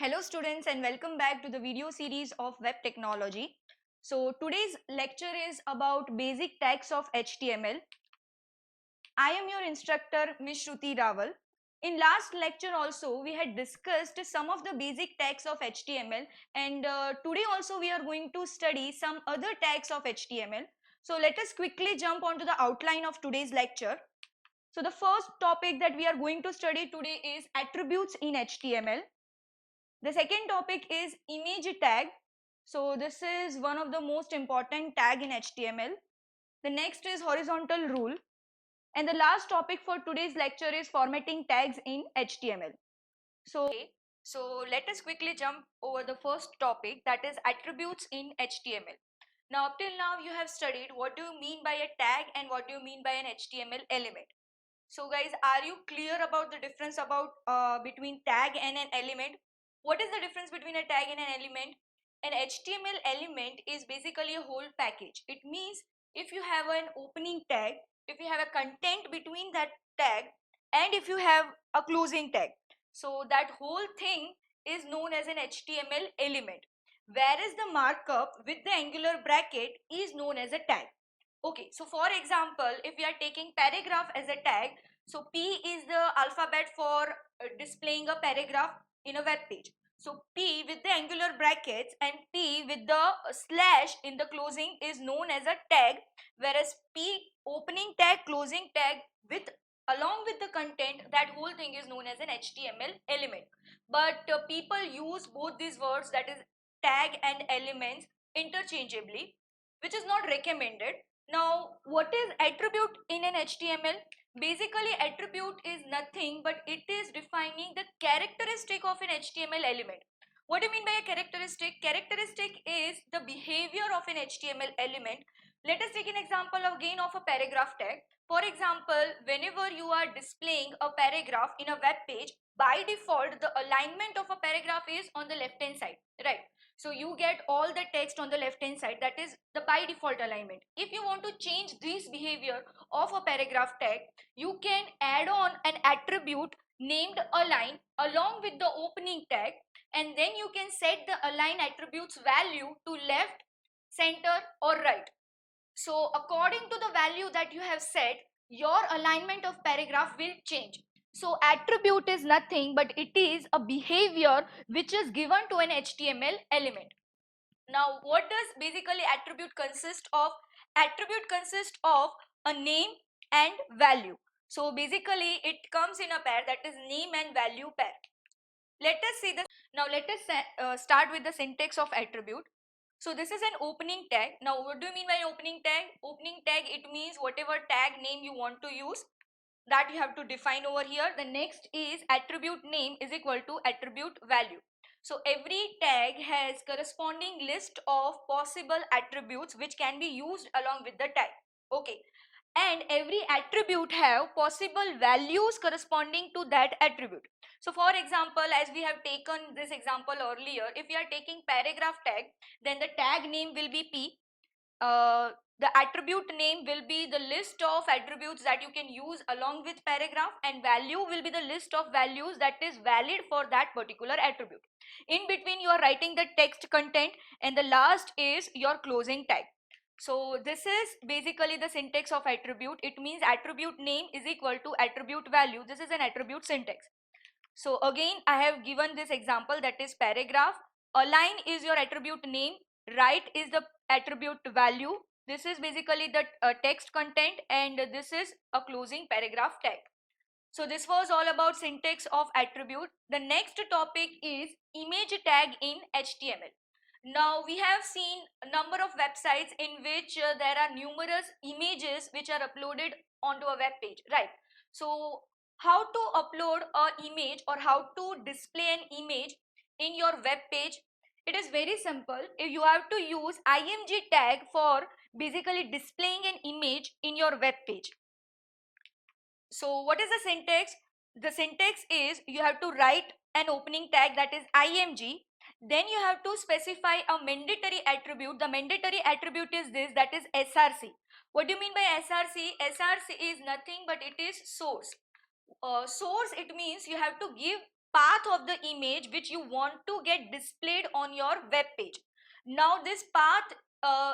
Hello students and welcome back to the video series of web technology. So today's lecture is about basic tags of HTML. I am your instructor Ms. Shruti Rawal. In last lecture also we had discussed some of the basic tags of HTML and today also we are going to study some other tags of HTML. So let us quickly jump onto the outline of today's lecture. So the first topic that we are going to study today is attributes in HTML. The second topic is image tag. So this is one of the most important tag in HTML. The next is horizontal rule. And the last topic for today's lecture is formatting tags in HTML. So let us quickly jump over the first topic, that is attributes in HTML. Now up till now you have studied what do you mean by a tag and what do you mean by an HTML element. So guys, are you clear about the difference between tag and an element? What is the difference between a tag and an element? An HTML element is basically a whole package. It means if you have an opening tag, if you have a content between that tag, and if you have a closing tag, so that whole thing is known as an HTML element. Whereas the markup with the angular bracket is known as a tag. Okay, so for example, if we are taking paragraph as a tag, so P is the alphabet for displaying a paragraph in a web page. So P with the angular brackets and P with the slash in the closing is known as a tag, whereas P opening tag, closing tag with along with the content, that whole thing is known as an HTML element. But people use both these words, that is tag and elements, interchangeably, which is not recommended. Now, what is attribute in an HTML? Basically, attribute is nothing but it is defining the characteristic of an HTML element. What do you mean by a characteristic? Characteristic is the behavior of an HTML element. Let us take an example again of a paragraph tag. For example, whenever you are displaying a paragraph in a web page, by default, the alignment of a paragraph is on the left hand side, right? So you get all the text on the left hand side, that is the by default alignment. If you want to change this behavior of a paragraph tag, you can add on an attribute named align along with the opening tag, and then you can set the align attributes value to left, center or right. So according to the value that you have set, your alignment of paragraph will change. So attribute is nothing but it is a behavior which is given to an HTML element. Now what does basically attribute consist of? Attribute consists of a name and value. So basically it comes in a pair, that is name and value pair. Let us see this. Now let us start with the syntax of attribute. So this is an opening tag. Now what do you mean by opening tag? Opening tag, it means whatever tag name you want to use, that you have to define over here. The next is attribute name is equal to attribute value. So every tag has corresponding list of possible attributes which can be used along with the tag. Okay. And every attribute have possible values corresponding to that attribute. So for example, as we have taken this example earlier, if we are taking paragraph tag, then the tag name will be P. The attribute name will be the list of attributes that you can use along with paragraph, and value will be the list of values that is valid for that particular attribute. In between you are writing the text content, and the last is your closing tag. So this is basically the syntax of attribute. It means attribute name is equal to attribute value. This is an attribute syntax. So again I have given this example, that is paragraph. Align is your attribute name, right is the attribute value. This is basically the text content, and this is a closing paragraph tag. So this was all about syntax of attribute. The next topic is image tag in HTML. Now we have seen a number of websites in which there are numerous images which are uploaded onto a web page, right? So how to upload an image or how to display an image in your web page? It is very simple. If you have to use img tag for basically displaying an image in your web page. So what is the syntax? The syntax is you have to write an opening tag, that is img. Then you have to specify a mandatory attribute. The mandatory attribute is this, that is src. What do you mean by src? Src is nothing but it is source. Source, it means you have to give path of the image which you want to get displayed on your web page. Now this path,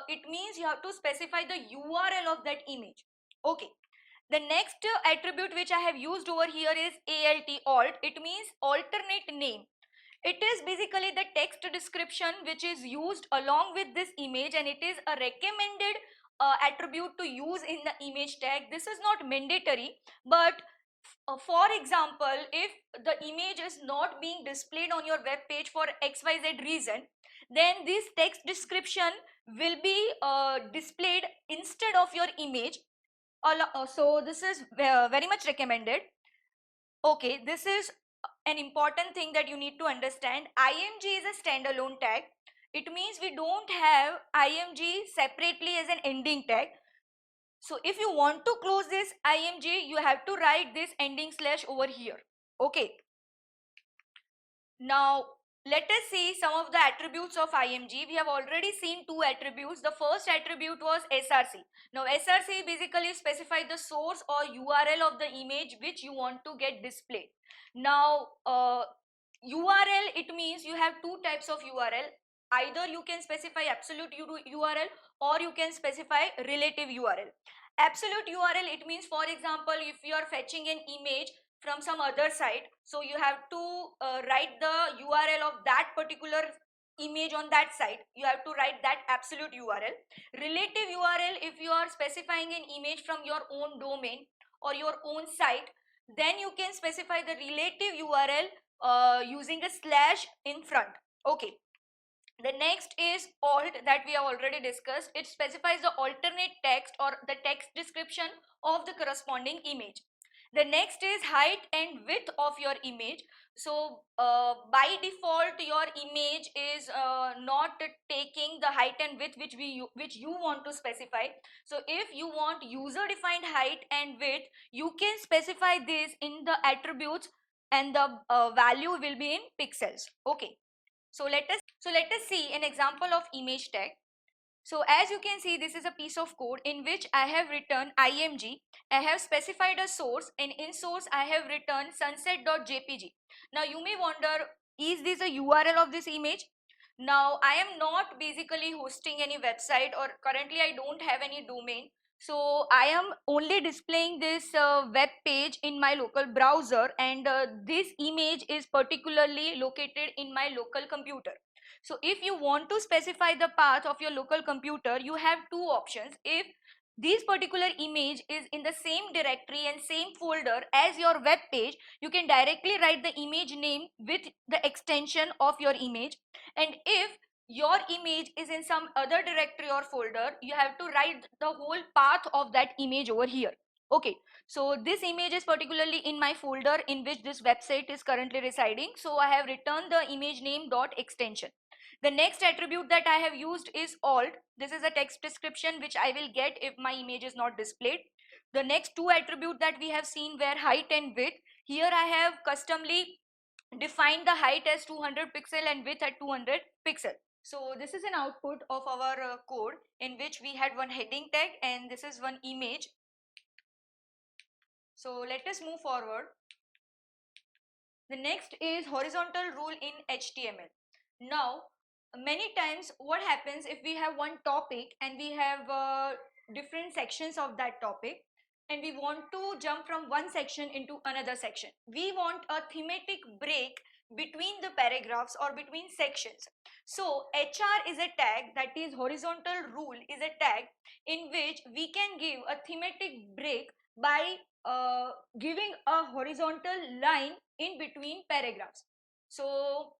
it means you have to specify the URL of that image. Okay. The next attribute which I have used over here is alt. It means alternate name. It is basically the text description which is used along with this image, and it is a recommended attribute to use in the image tag. This is not mandatory, but for example, if the image is not being displayed on your web page for XYZ reason, then this text description will be displayed instead of your image. So this is very much recommended. Okay, this is an important thing that you need to understand. IMG is a standalone tag. It means we don't have IMG separately as an ending tag. So if you want to close this IMG, you have to write this ending slash over here. Okay. Now let us see some of the attributes of IMG. We have already seen two attributes. The first attribute was SRC. Now SRC basically specifies the source or URL of the image which you want to get displayed. Now URL, it means you have two types of URL. Either you can specify absolute URL or you can specify relative URL. Absolute URL, it means, for example, if you are fetching an image from some other site, so you have to write the URL of that particular image on that site. You have to write that absolute URL. Relative URL, if you are specifying an image from your own domain or your own site, then you can specify the relative URL using a slash in front. Okay. The next is alt, that we have already discussed. It specifies the alternate text or the text description of the corresponding image. The next is height and width of your image. So by default your image is not taking the height and width which you want to specify. So if you want user defined height and width, you can specify this in the attributes, and the value will be in pixels. Okay. So let us see an example of image tag. So as you can see, this is a piece of code in which I have written IMG. I have specified a source, and in source I have written sunset.jpg. Now you may wonder, is this a URL of this image? Now I am not basically hosting any website, or currently I don't have any domain. So I am only displaying this web page in my local browser, and this image is particularly located in my local computer. So if you want to specify the path of your local computer, you have two options. If this particular image is in the same directory and same folder as your web page, you can directly write the image name with the extension of your image. And if your image is in some other directory or folder, you have to write the whole path of that image over here. Okay, so this image is particularly in my folder in which this website is currently residing. So I have returned the image name dot extension. The next attribute that I have used is alt. This is a text description which I will get if my image is not displayed. The next two attributes that we have seen were height and width. Here I have customly defined the height as 200 pixel and width at 200 pixel. So this is an output of our code in which we had one heading tag, and this is one image. So let us move forward. The next is horizontal rule in HTML. Now many times what happens, if we have one topic and we have different sections of that topic, and we want to jump from one section into another section, we want a thematic break between the paragraphs or between sections. So HR is a tag, that is horizontal rule is a tag in which we can give a thematic break by giving a horizontal line in between paragraphs. So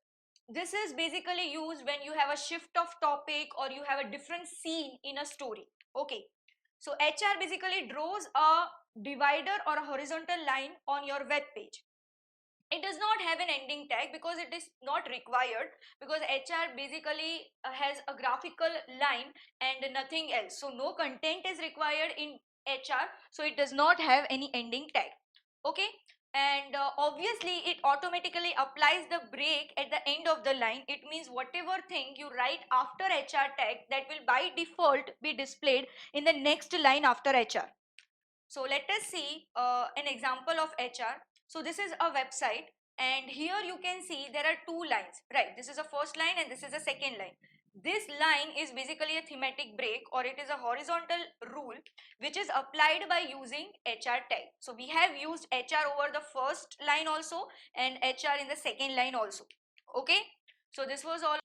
this is basically used when you have a shift of topic or you have a different scene in a story. Okay, so HR basically draws a divider or a horizontal line on your web page. It does not have an ending tag because it is not required, because HR basically has a graphical line and nothing else. So no content is required in HR, so it does not have any ending tag. Okay, and obviously it automatically applies the break at the end of the line. It means whatever thing you write after HR tag, that will by default be displayed in the next line after HR. So let us see an example of HR. So this is a website, and here you can see there are two lines, right? This is a first line and this is a second line. This line is basically a thematic break, or it is a horizontal rule which is applied by using HR tag. So we have used HR over the first line also and HR in the second line also. Okay, so this was all.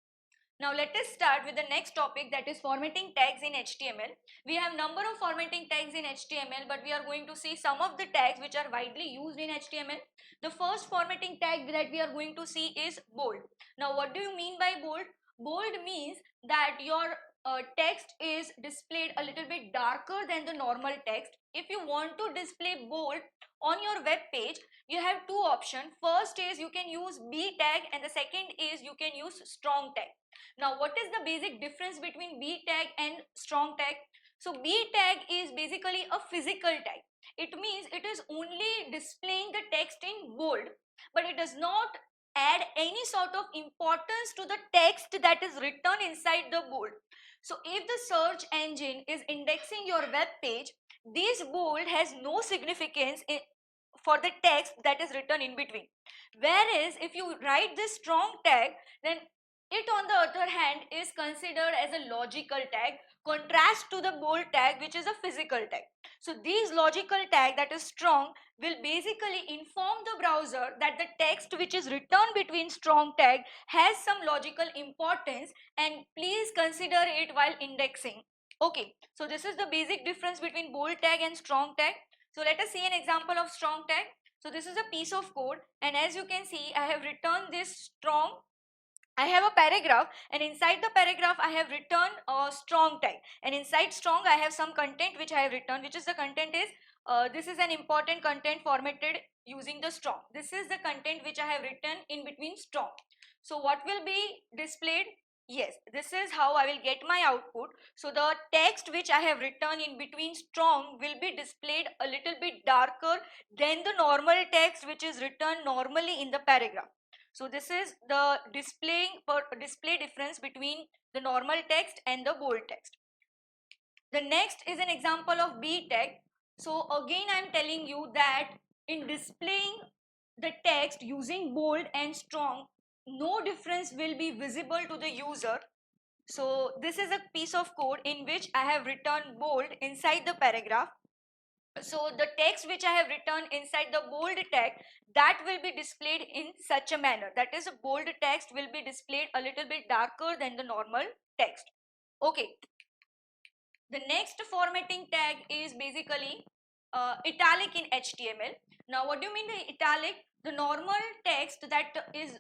Now let us start with the next topic, that is formatting tags in HTML. We have number of formatting tags in HTML, but we are going to see some of the tags which are widely used in HTML. The first formatting tag that we are going to see is bold. Now what do you mean by bold? Bold means that your text is displayed a little bit darker than the normal text. If you want to display bold on your web page, you have two options. First is you can use B tag and the second is you can use strong tag. Now, what is the basic difference between B tag and strong tag? So, B tag is basically a physical tag. It means it is only displaying the text in bold, but it does not add any sort of importance to the text that is written inside the bold. So, if the search engine is indexing your web page, this bold has no significance for the text that is written in between. Whereas, if you write this strong tag, then it on the other hand is considered as a logical tag, contrast to the bold tag which is a physical tag. So these logical tag that is strong will basically inform the browser that the text which is written between strong tag has some logical importance and please consider it while indexing. Okay, so this is the basic difference between bold tag and strong tag. So let us see an example of strong tag. So this is a piece of code and as you can see I have written this strong. I have a paragraph and inside the paragraph I have written a strong tag, and inside strong I have some content which I have written, which is the content is this is an important content formatted using the strong. This is the content which I have written in between strong. So what will be displayed? Yes, this is how I will get my output. So the text which I have written in between strong will be displayed a little bit darker than the normal text which is written normally in the paragraph. So this is the display difference between the normal text and the bold text. The next is an example of B tag. So again I am telling you that in displaying the text using bold and strong, no difference will be visible to the user. So this is a piece of code in which I have written bold inside the paragraph. So the text which I have written inside the bold tag, that will be displayed in such a manner. That is, a bold text will be displayed a little bit darker than the normal text. Okay. The next formatting tag is basically italic in HTML. Now what do you mean by italic? The normal text that is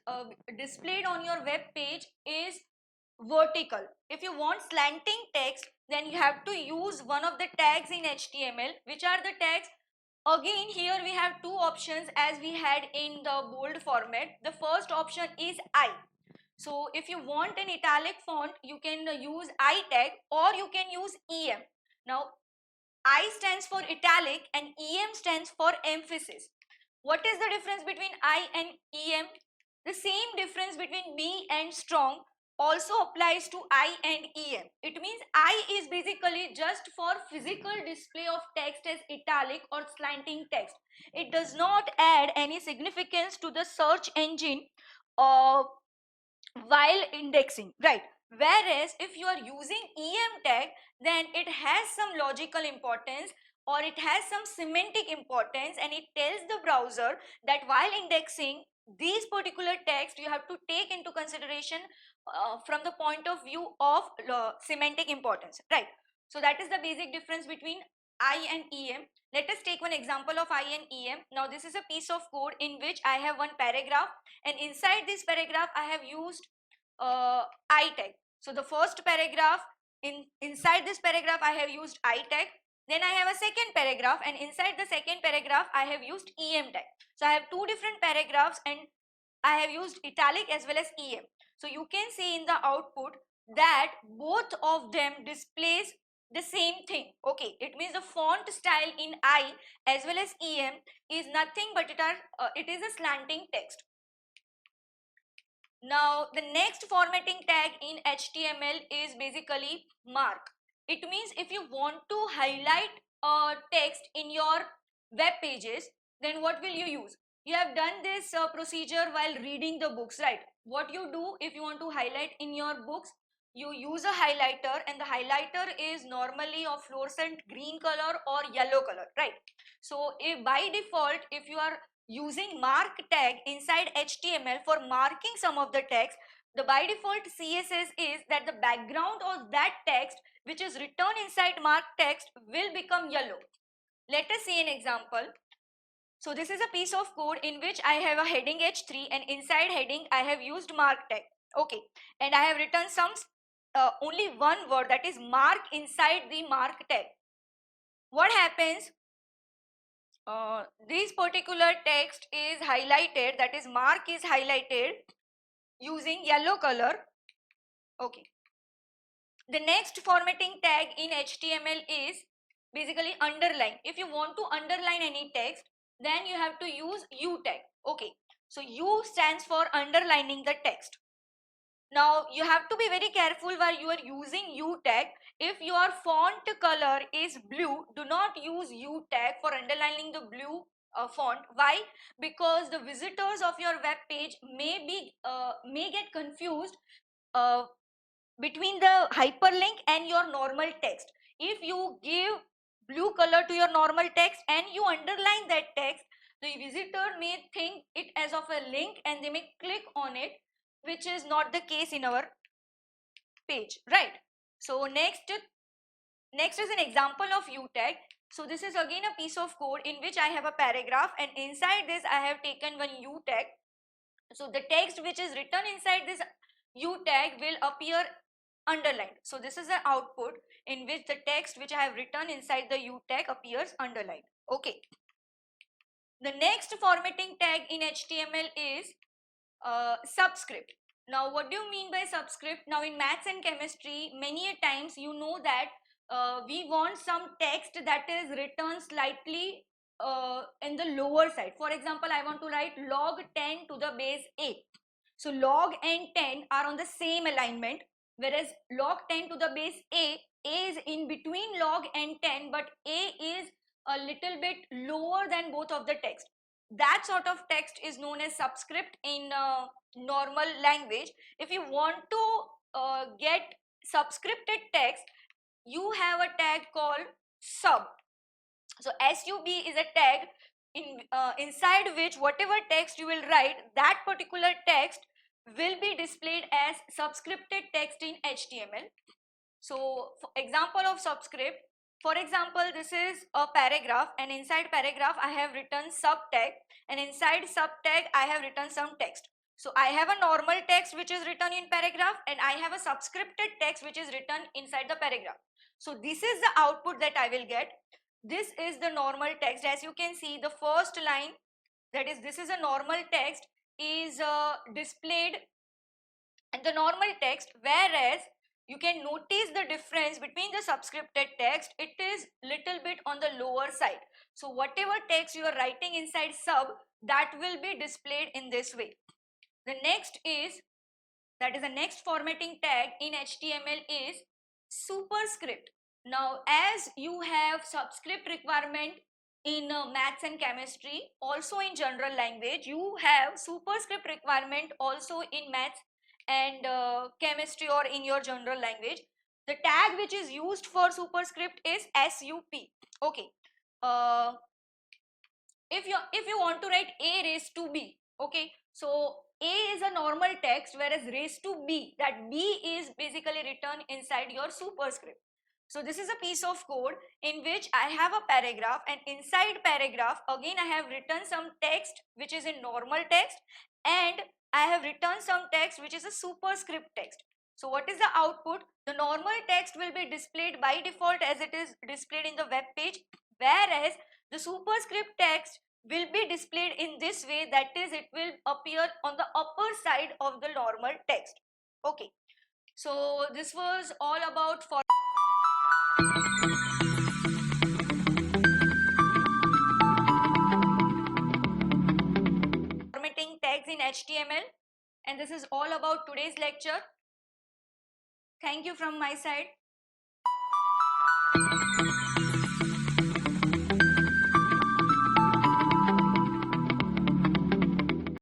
displayed on your web page is vertical. If you want slanting text, then you have to use one of the tags in HTML. Which are the tags? Again, here we have two options as we had in the bold format. The first option is I. So if you want an italic font, you can use I tag or you can use EM. Now, I stands for italic and EM stands for emphasis. What is the difference between I and EM? The same difference between B and strong also applies to I and EM. It means I is basically just for physical display of text as italic or slanting text. It does not add any significance to the search engine uh, while indexing, right? Whereas if you are using EM tag, then it has some logical importance or it has some semantic importance, and it tells the browser that while indexing these particular text you have to take into consideration from the point of view of semantic importance, right? So that is the basic difference between I and EM. Let us take one example of I and EM. Now this is a piece of code in which I have one paragraph, and inside this paragraph I have used I tag. So the first paragraph, inside this paragraph I have used I tag. Then I have a second paragraph, and inside the second paragraph I have used EM tag. So I have two different paragraphs and I have used italic as well as EM. So you can see in the output that both of them displays the same thing. Okay, it means the font style in I as well as EM is nothing but it is a slanting text. Now the next formatting tag in HTML is basically mark. It means if you want to highlight a text in your web pages, then what will you use? You have done this procedure while reading the books, right? What you do if you want to highlight in your books, you use a highlighter, and the highlighter is normally of fluorescent green color or yellow color, right? So if by default, if you are using mark tag inside HTML for marking some of the text, the by default CSS is that the background of that text which is written inside mark text will become yellow. Let us see an example. So this is a piece of code in which I have a heading H3, and inside heading I have used mark tag. Okay, and I have written some only one word, that is mark, inside the mark tag. What happens? This particular text is highlighted, that is mark is highlighted using yellow color. Okay. The next formatting tag in HTML is basically underline. If you want to underline any text, then you have to use U tag. Okay, so U stands for underlining the text. Now you have to be very careful while you are using U tag. If your font color is blue, do not use U tag for underlining the blue font. Why? Because the visitors of your web page may get confused uh, between the hyperlink and your normal text. If you give blue color to your normal text and you underline that text, the visitor may think it as of a link and they may click on it, which is not the case in our page, right? So next is an example of U tag. So this is again a piece of code in which I have a paragraph, and inside this I have taken one U tag. So the text which is written inside this U tag will appear underlined. So this is the output in which the text which I have written inside the U tag appears underlined. Okay. The next formatting tag in HTML is subscript. Now what do you mean by subscript? Now in maths and chemistry, many a times you know that we want some text that is written slightly in the lower side. For example, I want to write log 10 to the base a. So log and 10 are on the same alignment, whereas log 10 to the base a is in between log and 10, but a is a little bit lower than both of the text. That sort of text is known as subscript in normal language. If you want to get subscripted text, you have a tag called sub. So sub is a tag inside which whatever text you will write, that particular text will be displayed as subscripted text in HTML. So for example of subscript, for example, this is a paragraph, and inside paragraph I have written sub tag, and inside sub tag I have written some text. So I have a normal text which is written in paragraph, and I have a subscripted text which is written inside the paragraph. So this is the output that I will get. This is the normal text. As you can see, the first line, that is, this is a normal text, is displayed in the normal text, whereas you can notice the difference between the subscripted text. It is little bit on the lower side. So whatever text you are writing inside sub, that will be displayed in this way. The next is, that is the next formatting tag in HTML is superscript. Now as you have subscript requirement in maths and chemistry, also in general language you have superscript requirement also in maths and chemistry or in your general language. The tag which is used for superscript is sup. Okay. If you want to write a raised to b, okay, so a is a normal text, whereas raised to b, that b is basically written inside your superscript. So this is a piece of code in which I have a paragraph, and inside paragraph again I have written some text which is in normal text, and I have written some text which is a superscript text. So what is the output? The normal text will be displayed by default as it is displayed in the web page, whereas the superscript text will be displayed in this way, that is, it will appear on the upper side of the normal text. Okay, so this was all about formatting tags in HTML, and this is all about today's lecture. Thank you from my side.